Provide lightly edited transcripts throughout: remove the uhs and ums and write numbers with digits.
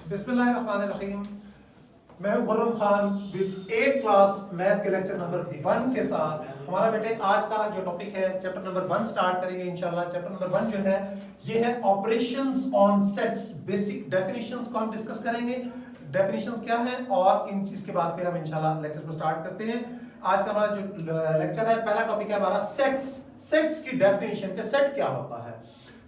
बिस्मिल्लाहिर्रहमानिर्रहीम। मैं हूं Gurram Khan with 8th class math के लेक्चर नंबर 1 के साथ। हमारा बेटे आज का जो टॉपिक है चैप्टर नंबर 1 स्टार्ट करेंगे इंशाल्लाह। चैप्टर नंबर 1 जो है ये है operations on sets. Basic definitions को हम डिस्कस करेंगे, डेफिनेशंस क्या है और इन चीज के बाद फिर हम इंशाल्लाह लेक्चर को स्टार्ट करते हैं। आज का हमारा जो लेक्चर है, पहला टॉपिक है हमारा सेट्स। सेट्स की डेफिनेशन के सेट क्या होता है।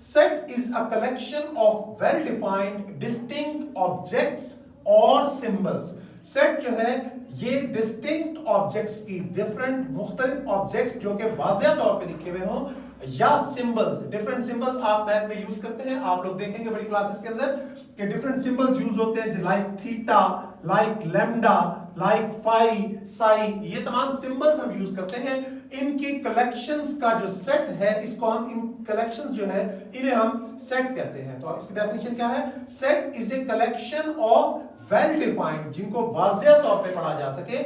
Set is a collection of well-defined, distinct objects or symbols. Set जो है ये distinct objects की different मुख्तलिफ objects जो कि वाज़ेह तौर पे लिखे हुए हों या symbols, different symbols आप मैथ में यूज करते हैं। आप लोग देखेंगे बड़ी क्लासेस के अंदर कि different symbols यूज होते हैं, like theta, like lambda, like phi, psi, ये तमाम symbols हम यूज करते हैं। इनकी कलेक्शंस का जो सेट है, इसको हम इन कलेक्शंस जो है इन्हें हम सेट कहते हैं। तो इसकी डेफिनेशन क्या है? Set is a collection of well defined, जिनको वाज़ेह तौर पे पढ़ा जा सके,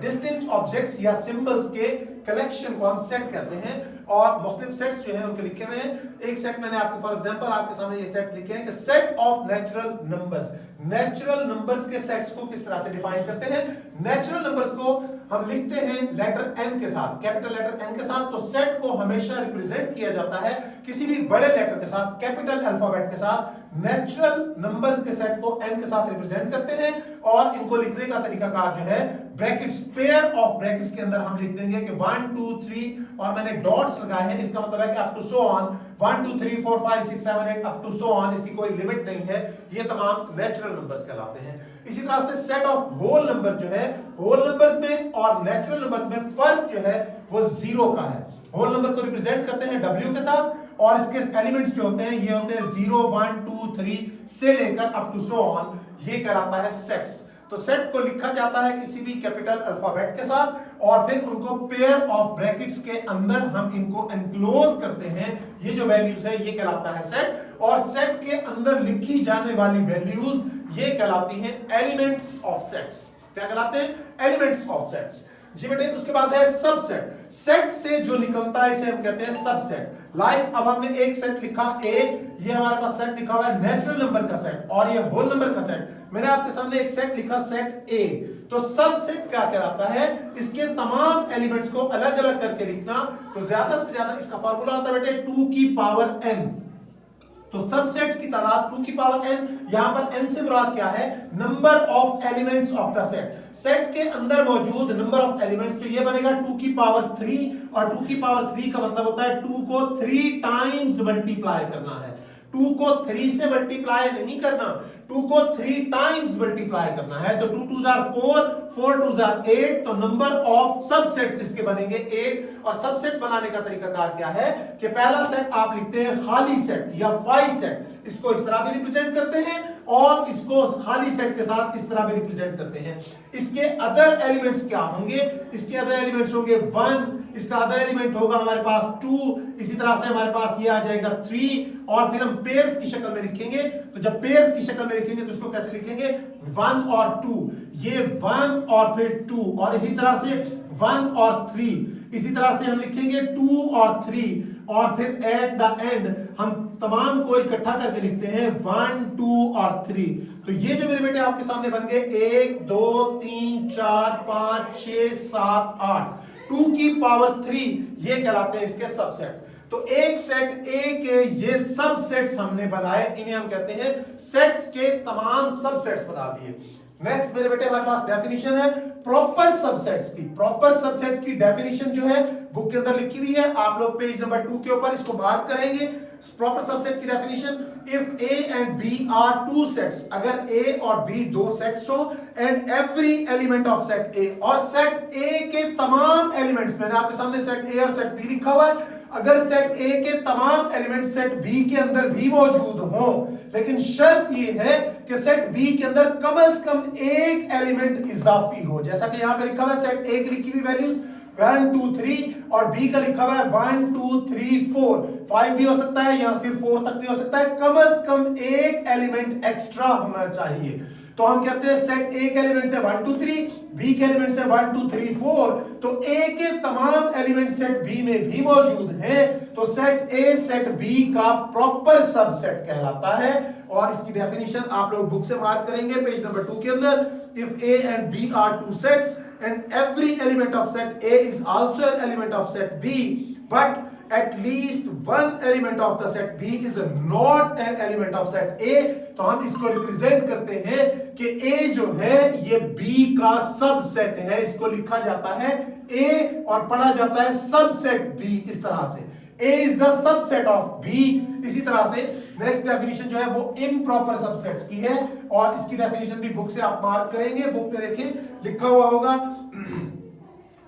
डिस्टिंक्ट ऑब्जेक्ट्स या सिंबल्स के कलेक्शन को हम सेट कहते हैं। और मुख्तलिफ सेट्स जो है उनके लिखे हुए हैं। एक सेट मैंने आपको फॉर एग्जांपल आपके सामने ये सेट लिखे हैं कि set of natural numbers. Natural numbers के सेट्स को किस तरह से डिफाइन करते हैं? नेचुरल नंबर्स को हम लिखते हैं लेटर एन के साथ, कैपिटल लेटर एन के साथ। तो सेट को हमेशा रिप्रेजेंट किया जाता है किसी भी बड़े लेटर के साथ, कैपिटल अल्फाबेट के साथ। नेचुरल नंबर्स के सेट को एन के साथ रिप्रेजेंट करते हैं और इनको लिखने का तरीकाकार जो है ब्रैकेट्स, पेयर ऑफ ब्रैकेट्स के अंदर हम लिख देंगे कि 1 2 3 और मैंने डॉट्स लगाए हैं। इसका मतलब है कि up to so on 1 2 3 4 5 6 7 8 up to so on, इसकी कोई लिमिट नहीं है। ये तमाम नेचुरल नंबर्स कहलाते हैं। इसी तरह से सेट ऑफ होल नंबर जो है, होल नंबर्स में और नेचुरल नंबर्स में फर्क जो है वो जीरो का है। होल नंबर को रिप्रेजेंट करते हैं W के साथ और इसके एलिमेंट्स जो होते हैं ये होते हैं 0 1 2 3 से लेकर अप टू सो ऑन। ये कहलाता है सेट्स। तो सेट को लिखा जाता है किसी भी कैपिटल अल्फाबेट के साथ और फिर उनको पेयर ऑफ ब्रैकेट्स के अंदर हम इनको एनक्लोज करते हैं। ये जो वैल्यूज है ये कहलाता है सेट। और सेट के अंदर लिखी जाने वाली वैल्यूज ये कहलाती हैं एलिमेंट्स ऑफ सेट्स। क्या कहलाते हैं? Elements of sets. जी बेटे, उसके बाद है सबसेट। सेट से जो निकलता है इसे हम कहते हैं सबसेट। लाइक अब हमने एक सेट लिखा A, ये हमारे पास सेट लिखा हुआ है नेचुरल नंबर का सेट और ये होल नंबर का सेट। मैंने आपके सामने एक सेट लिखा सेट A। तो सबसेट क्या कहलाता है? इसके तमाम एलिमेंट्स को अलग अलग करके लिखना। तो ज्यादा से ज्यादा इसका फार्मूला होता है बेटे 2 की पावर n। तो सबसेट्स की तादाद 2 की पावर n। यहां पर n से मुराद क्या है? Number of elements of the set. Set के अंदर मौजूद नंबर ऑफ एलिमेंट्स, तो ये बनेगा 2 की पावर 3 और 2 की पावर 3 का मतलब होता है 2 को 3 टाइम्स मल्टीप्लाई करना है। 2 को 3 से मल्टीप्लाई नहीं करना, 2 को 3 टाइम्स मल्टीप्लाई करना है। तो 2 2 are 4, 4 2 are 8। तो नंबर ऑफ सबसेट्स इसके बनेंगे 8। और सबसेट बनाने का तरीकाकार क्या है कि पहला सेट आप लिखते हैं खाली सेट या फाई सेट, इसको इस तरह भी रिप्रेजेंट करते हैं और इसको खाली सेट के साथ इस तरह भी रिप्रेजेंट करते हैं। इसके अदर एलिमेंट्स क्या होंगे? इसके अदर एलिमेंट्स होंगे 1, इसका अदर एलिमेंट होगा हमारे पास 2, इसी तरह से हमारे पास ये आ जाएगा 3 और फिर हम पेयर्स की शक्ल में लिखेंगे। तो जब पेयर्स की शक्ल में लिखेंगे तो इसको कैसे लिखेंगे? 1 और 2, ये 1 और फिर 2 और इसी तरह से 1 और 3, इसी तरह से हम लिखेंगे 2 और 3 और फिर एट द एंड हम तमाम को इकट्ठा करके लिखते हैं 1 2 और 3। तो ये जो मेरे बेटे आपके सामने बन गए 1 2 3 4 5 6 7 8, 2 की पावर 3 ये कहलाते हैं इसके सबसेट। तो एक सेट A के ये सब सेट्स हमने बनाए, इन्हें हम कहते हैं सेट्स के तमाम सबसेट्स बना दिए। नेक्स्ट मेरे बेटे हमारे पास डेफिनेशन है प्रॉपर सबसेट्स की। प्रॉपर सबसेट्स की डेफिनेशन जो है बुक के अंदर लिखी हुई है, आप लोग पेज नंबर 2 के ऊपर इसको मार्क करेंगे। प्रॉपर सबसेट की definition, if A and B are 2 sets, अगर A और B 2 सेट्स हो and every element of set A, और सेट A के तमाम एलिमेंट्स, मैंने आपके सामने सेट A और सेट B लिखा हुआ है, अगर सेट A के तमाम एलिमेंट सेट B के अंदर भी मौजूद हों, लेकिन शर्त ये है कि सेट B के अंदर कम से कम एक एलिमेंट इजाफी हो। जैसा कि यहां पे लिखा हुआ है सेट A की लिखी हुई वैल्यूज 1 2 3 और B का लिखा हुआ है 1 2 3 4, 5 भी हो सकता है, यहां सिर्फ 4 तक भी हो सकता है। कम से कम एक एलिमेंट एक्स्ट्रा होना चाहिए। तो हम कहते हैं सेट A के एलिमेंट से 1 2 3, B के एलिमेंट से 1 2 3 4। तो A के तमाम एलिमेंट सेट B में भी मौजूद हैं। तो सेट A सेट B का प्रॉपर सबसेट कहलाता है और इसकी डेफिनेशन आप लोग बुक से मार्क करेंगे पेज नंबर 2 के अंदर। If A and B are two sets and every element of set A is also an element of set B, but at least one element of the set B is not an element of set A, तो हम इसको represent करते हैं कि A जो है ये B का सबसेट है। इसको लिखा जाता है A और पढ़ा जाता है सबसेट B। इस तरह से A is the subset of B। इसी तरह से नेक्स्ट डेफिनेशन जो है वो इम्प्रॉपर सबसेट्स की है और इसकी डेफिनेशन भी बुक से आप मार्क करेंगे। बुक में देखिए लिखा हुआ होगा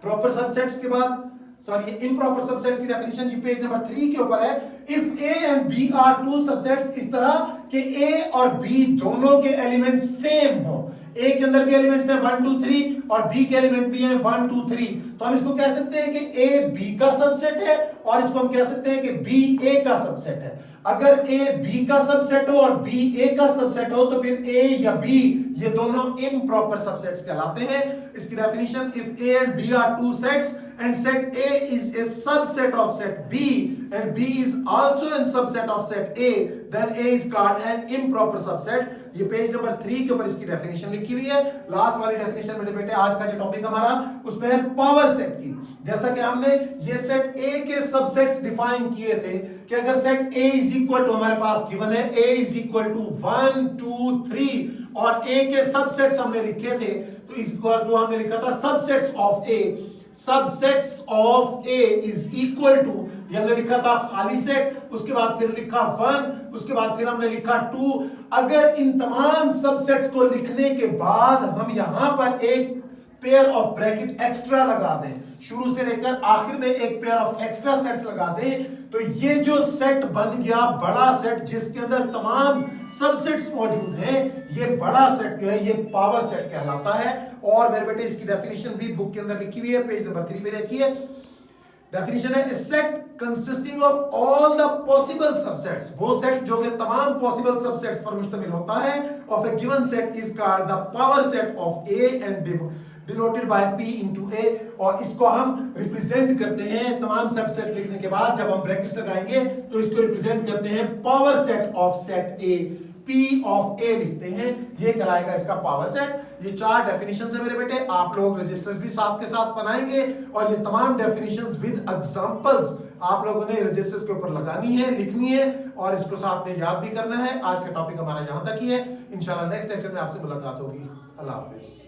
प्रॉपर सबसेट्स के बाद सॉरी इम्प्रॉपर सबसेट्स की डेफिनेशन जी पेज नंबर 3 के ऊपर है। If A and B are two subsets, इस तरह कि A और B दोनों के एलिमेंट सेम हो। A के अंदर भी एलिमेंट्स हैं 1 2 3 और B के एलिमेंट भी हैं 1 2 3, तो हम इसको कह सकते हैं कि A B का सबसेट है और इसको हम कह सकते हैं कि B A का सबसेट है। अगर A B का सबसेट हो और B A का सबसेट हो तो फिर A या B ये दोनों इम्प्रॉपर सबसेट्स कहलाते हैं। इसकी definition if A and B are two sets and set A is a subset of set B and B is also a subset of set A, then A is called an improper subset। ये page number 3 के ऊपर इसकी definition लिखी हुई है। Last वाली definition मेरे बेटे आज का जो टॉपिक हमारा उसमें है पावर सेट की। जैसा कि हमने ये सेट A के सबसेट्स डिफाइन किए थे कि अगर set A is equal to हमारे पास गिवन है A इज इक्वल टू 1 2 3 और A के सबसेट्स हमने लिखे थे तो इक्वल टू हमने लिखा था subsets of A। Subsets of A is equal to ये हमने लिखा था खाली सेट, उसके बाद फिर लिखा 1, उसके बाद फिर हमने लिखा 2। अगर इन तमाम सबसेट्स को लिखने के बाद हम यहां पर एक पेयर ऑफ ब्रैकेट एक्स्ट्रा लगा दें, शुरू से लेकर आखिर में एक पेयर ऑफ एक्स्ट्रा सेट्स लगा दें, तो ये जो सेट बन गया बड़ा सेट जिसके अंदर तमाम सबसेट्स मौजूद हैं, ये बड़ा सेट जो है ये पावर सेट कहलाता है। और मेरे बेटे इसकी डेफिनेशन भी बुक के अंदर लिखी हुई है, पेज नंबर 3 पे देखिए। डेफिनेशन है set consisting of all the possible subsets, वो सेट जो कि तमाम पॉसिबल सबसेट्स पर मुश्तमिल होता है, of A given set is called the power set of A and denoted by P into A। और इसको हम रिप्रेजेंट करते हैं तमाम सबसेट लिखने के बाद जब हम ब्रैकेट्स लगाएंगे तो इसको रिप्रेजेंट करते हैं power set of set A, P of A लिखते हैं, ये कहलाएगा इसका पावर सेट। ये 4 डेफिनेशंस है मेरे बेटे, आप लोग रजिस्टर्स भी साथ के साथ बनाएंगे और ये तमाम डेफिनेशंस विद एग्जांपल्स आप लोगों ने रजिस्टर्स के ऊपर लगानी है, लिखनी है और इसको साथ में याद भी करना है। आज का टॉपिक हमारा यहां तक ही है, इंशाल्लाह नेक्स्ट लेक्चर में आपसे मुलाकात होगी। अल्लाह हाफिज।